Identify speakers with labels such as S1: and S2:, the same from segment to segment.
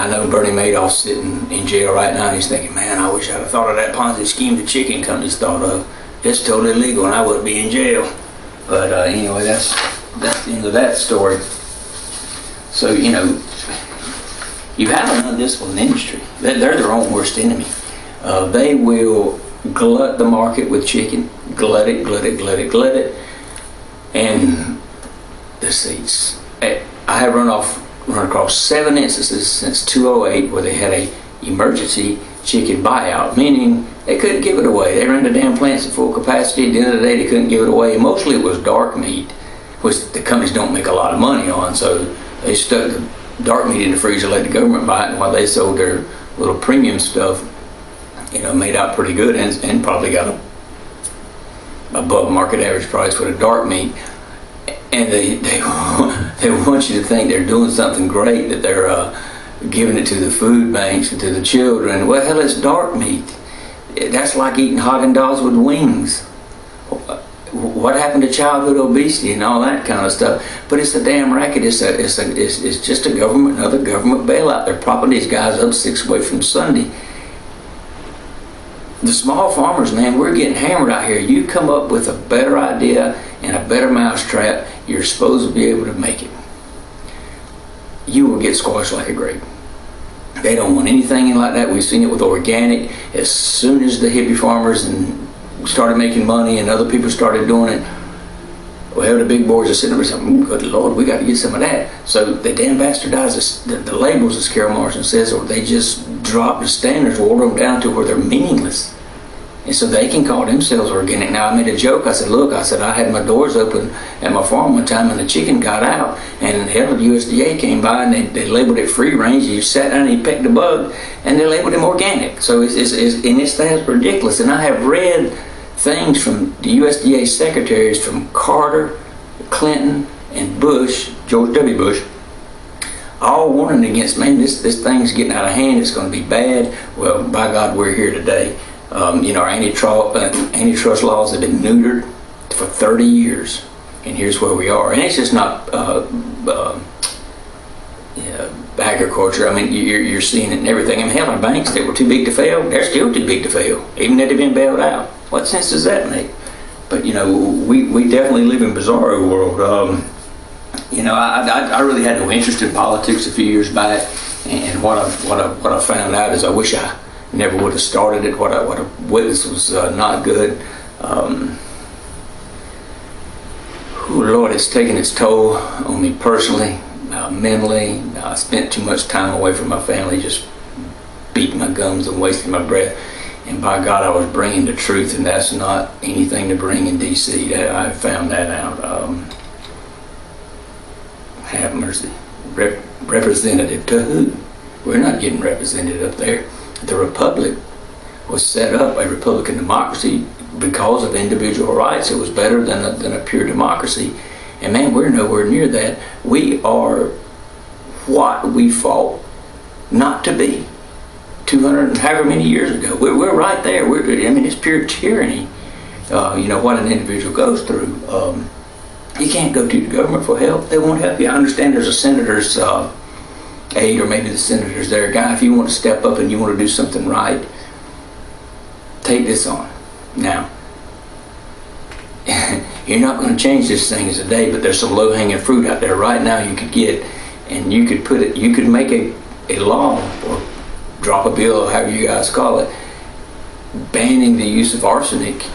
S1: I know Bernie Madoff's sitting in jail right now. He's thinking, man, I wish I'd have thought of that Ponzi scheme the chicken companies thought of. It's totally legal and I wouldn't be in jail. But anyway, that's the end of that story. So, you have an undisciplined industry. They're their own worst enemy. They will glut the market with chicken, glut it. And let's see, I have run across 7 instances since 2008 where they had a emergency chicken buyout, meaning they couldn't give it away. They ran the damn plants at full capacity. At the end of the day, they couldn't give it away. And mostly it was dark meat, which the companies don't make a lot of money on. So they stuck the dark meat in the freezer, let the government buy it, while they sold their little premium stuff, made out pretty good and probably got a above market average price for the dark meat. And they want you to think they're doing something great, that they're giving it to the food banks and to the children. Well, hell, it's dark meat. That's like eating Haagen-Dazs with wings. What happened to childhood obesity and all that kind of stuff? But it's a damn racket. It's just another government bailout. They're propping these guys up 6 away from Sunday. The small farmers, man, we're getting hammered out here. You come up with a better idea and a better mousetrap, you're supposed to be able to make it. You will get squashed like a grape. They don't want anything like that. We've seen it with organic. As soon as the hippie farmers started making money and other people started doing it, well, the big boys are sitting there saying, good Lord, we got to get some of that. So they damn bastardize the labels, as Carol Morrison says, or they just drop the standards, water them down to where they're meaningless. And so they can call themselves organic. Now, I made a joke. I said, I had my doors open at my farm one time and the chicken got out, and hell, the USDA came by and they labeled it free range. You sat down and you picked the bug and they labeled them organic. So it's that's ridiculous. And I have read things from the USDA secretaries from Carter, Clinton, and Bush, George W. Bush, all warning against, man, this thing's getting out of hand. It's going to be bad. Well, by God, we're here today. Our antitrust laws have been neutered for 30 years, and here's where we are. And it's just not agriculture. I mean, you're seeing it in everything. I mean, hell, our banks that were too big to fail, they're still too big to fail, even though they've been bailed out. What sense does that make? But we definitely live in a bizarro world. I really had no interest in politics a few years back, and what I found out is I wish I never would have started it. What I witnessed was not good. Oh Lord, it's taken its toll on me personally, mentally. I spent too much time away from my family, just beating my gums and wasting my breath. And by God, I was bringing the truth, and that's not anything to bring in D.C. I found that out. Have mercy. Representative to who? We're not getting represented up there. The Republic was set up, a Republican democracy, because of individual rights. It was better than a pure democracy. And man, we're nowhere near that. We are what we fought not to be 200 and however many years ago. We're right there. It's pure tyranny. What an individual goes through. You can't go to the government for help. They won't help you. I understand there's a senator's aide, or maybe the senator's there. Guy, if you want to step up and you want to do something right, take this on. Now, you're not going to change this thing as a day, but there's some low-hanging fruit out there right now you could get, and you could make a law or drop a bill, or however you guys call it, banning the use of arsenic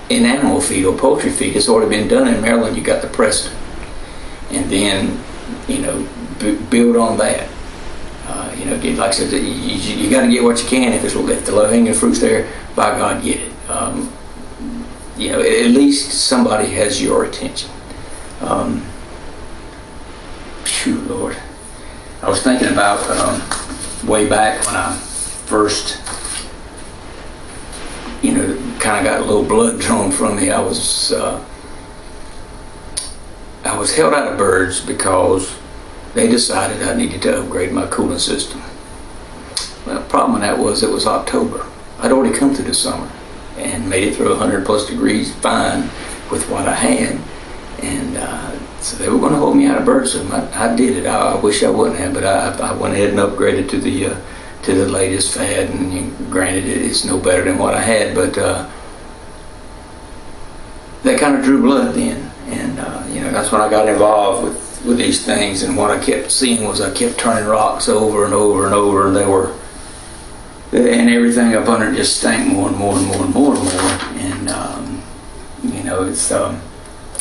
S1: in animal feed or poultry feed. It's already been done in Maryland. You got the precedent. And then, build on that. Like I said, you got to get what you can. If the low-hanging fruit's there, by God, get it. At least somebody has your attention. Lord. I was thinking about way back when I first, kind of got a little blood drawn from me. I was held out of birds because they decided I needed to upgrade my cooling system. Well, the problem with that was it was October. I'd already come through the summer and made it through 100 plus degrees fine with what I had. And So they were going to hold me out of Birdsum. I did it. I wish I wouldn't have, but I went ahead and upgraded to the latest fad. And granted, it's no better than what I had, but that kind of drew blood then. And that's when I got involved with these things. And what I kept seeing was I kept turning rocks over and over and over, and and everything up under it just stank more and more and more and more and more. And it's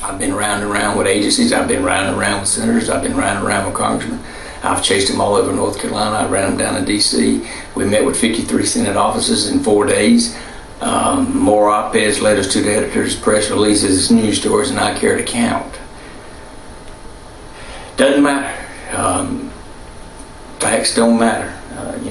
S1: I've been round and round with agencies. I've been round and round with senators. I've been round and round with congressmen. I've chased them all over North Carolina. I ran them down in D.C. We met with 53 Senate offices in 4 days. More op-eds, letters to the editors, press releases, news stories, and I care to count. Doesn't matter. Facts don't matter.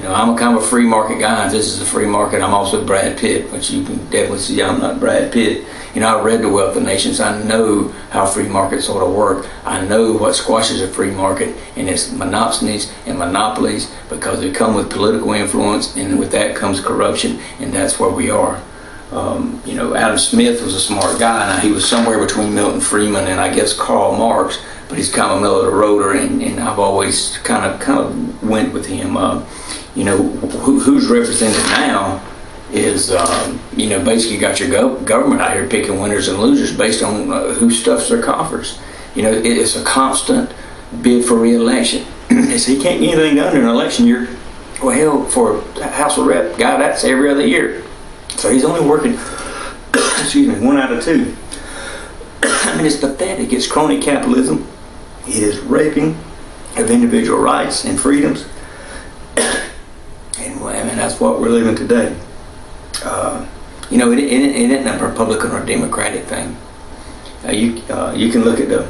S1: I'm a kind of a free market guy. This is a free market. I'm also Brad Pitt, which you can definitely see I'm not Brad Pitt. I read The Wealth of Nations. I know how free markets sort of work. I know what squashes a free market, and it's monopsonies and monopolies, because they come with political influence, and with that comes corruption, and that's where we are. Adam Smith was a smart guy. Now, he was somewhere between Milton Friedman and I guess Karl Marx, but he's kind of middle of the roader, and I've always kind of went with him. Who's represented now is, basically got your government out here picking winners and losers based on who stuffs their coffers. It's a constant bid for re-election. So he can't get anything done in an election year. Well, hell, for a House of Rep guy, that's every other year. So he's only working, 1 out of 2. It's pathetic. It's crony capitalism. It is raping of individual rights and freedoms. And that's what we're living today. It isn't a Republican or Democratic thing. You can look at the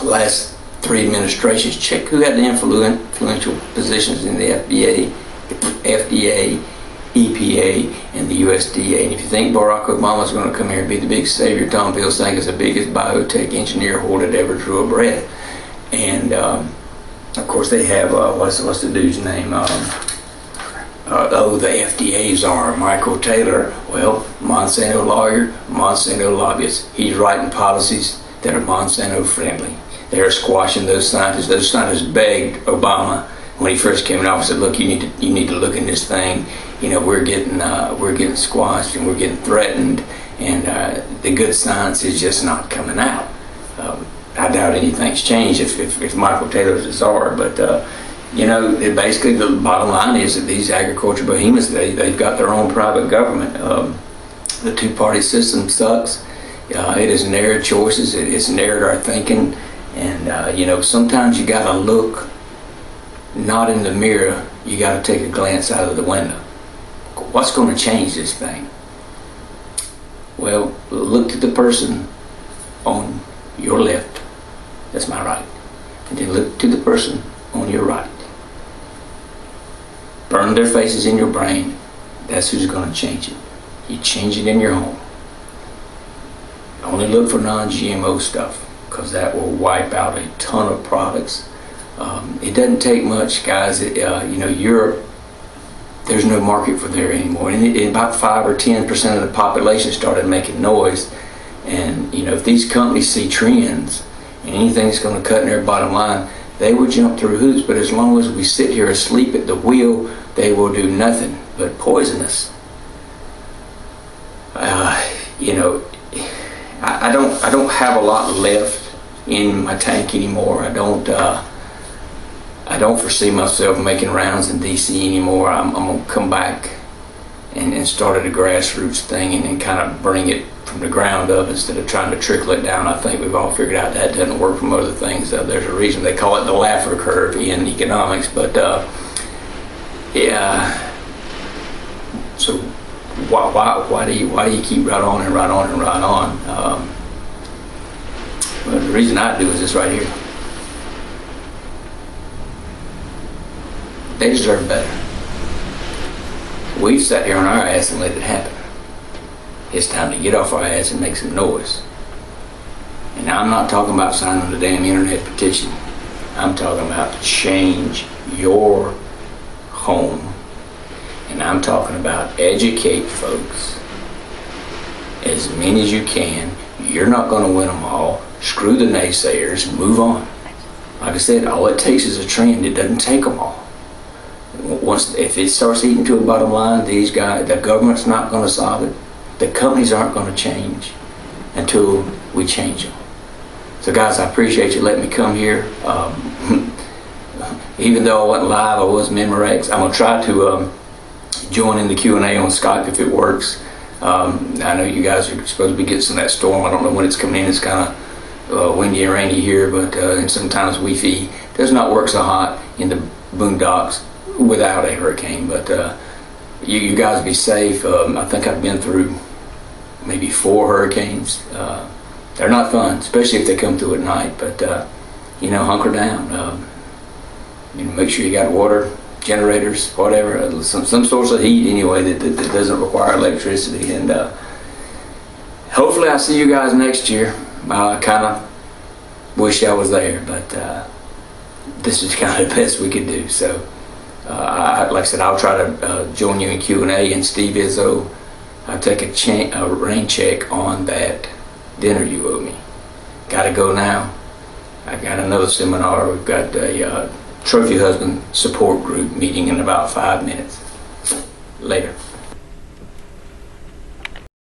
S1: last 3 administrations. Check who had the influential positions in the FDA, EPA, and the USDA. And if you think Barack Obama's going to come here and be the big savior, Tom Vilsack is the biggest biotech engineer horde that ever drew a breath. And of course they have what's the dude's name? The FDA czar, Michael Taylor. Well, Monsanto lawyer, Monsanto lobbyist. He's writing policies that are Monsanto friendly. They're squashing those scientists. Those scientists begged Obama when he first came in office, said, "Look, you need to look in this thing. We're getting squashed and we're getting threatened, and the good science is just not coming out." I doubt anything's changed if Michael Taylor's a czar, but basically the bottom line is that these agriculture behemoths, they've got their own private government. The two-party system sucks. It has narrowed choices. It's narrowed our thinking, and sometimes you got to look not in the mirror. You got to take a glance out of the window. What's going to change this thing? Well, look to the person on your left. That's my right. And then look to the person on your right. Burn their faces in your brain. That's who's going to change it. You change it in your home. Only look for non-GMO stuff, because that will wipe out a ton of products. It doesn't take much, guys. Europe, there's no market for there anymore. And about 5 or 10% of the population started making noise. And if these companies see trends and anything's going to cut in their bottom line, they will jump through hoops. But as long as we sit here asleep at the wheel, they will do nothing but poison us. I don't have a lot left in my tank anymore. I don't foresee myself making rounds in DC anymore. I'm gonna come back and start at a grassroots thing and then kind of bring it from the ground up instead of trying to trickle it down. I think we've all figured out that doesn't work from other things. There's a reason they call it the Laffer curve in economics, but yeah. So why do you keep right on and right on and right on? Well, the reason I do is this right here. They deserve better. We've sat here on our ass and let it happen. It's time to get off our ass and make some noise. And now I'm not talking about signing the damn internet petition. I'm talking about to change your home. And I'm talking about educate folks as many as you can. You're not going to win them all. screw the naysayers, and move on. Like I said, all it takes is a trend. It doesn't take them all. If it starts eating to a bottom line, these guys, the government's not going to solve it. The companies aren't going to change until we change them. So guys, I appreciate you letting me come here. Even though I wasn't live, I was Memorex. I'm going to try to join in the Q&A on Skype if it works. I know you guys are supposed to be getting some of that storm. I don't know when it's coming in. It's kind of windy and rainy here, but and sometimes Wi-Fi does not work so hot in the boondocks without a hurricane. But you guys be safe. I think I've been through maybe 4 hurricanes. They're not fun, especially if they come through at night. But hunker down. Make sure you got water, generators, whatever, some source of heat anyway that doesn't require electricity. And hopefully I'll see you guys next year. I kind of wish I was there, but this is kind of the best we could do. So like I said, I'll try to join you in Q&A. And Steve Izzo, I'll take a rain check on that dinner you owe me. Gotta go now. I got another seminar. We've got a Trophy Husband support group meeting in about 5 minutes. Later.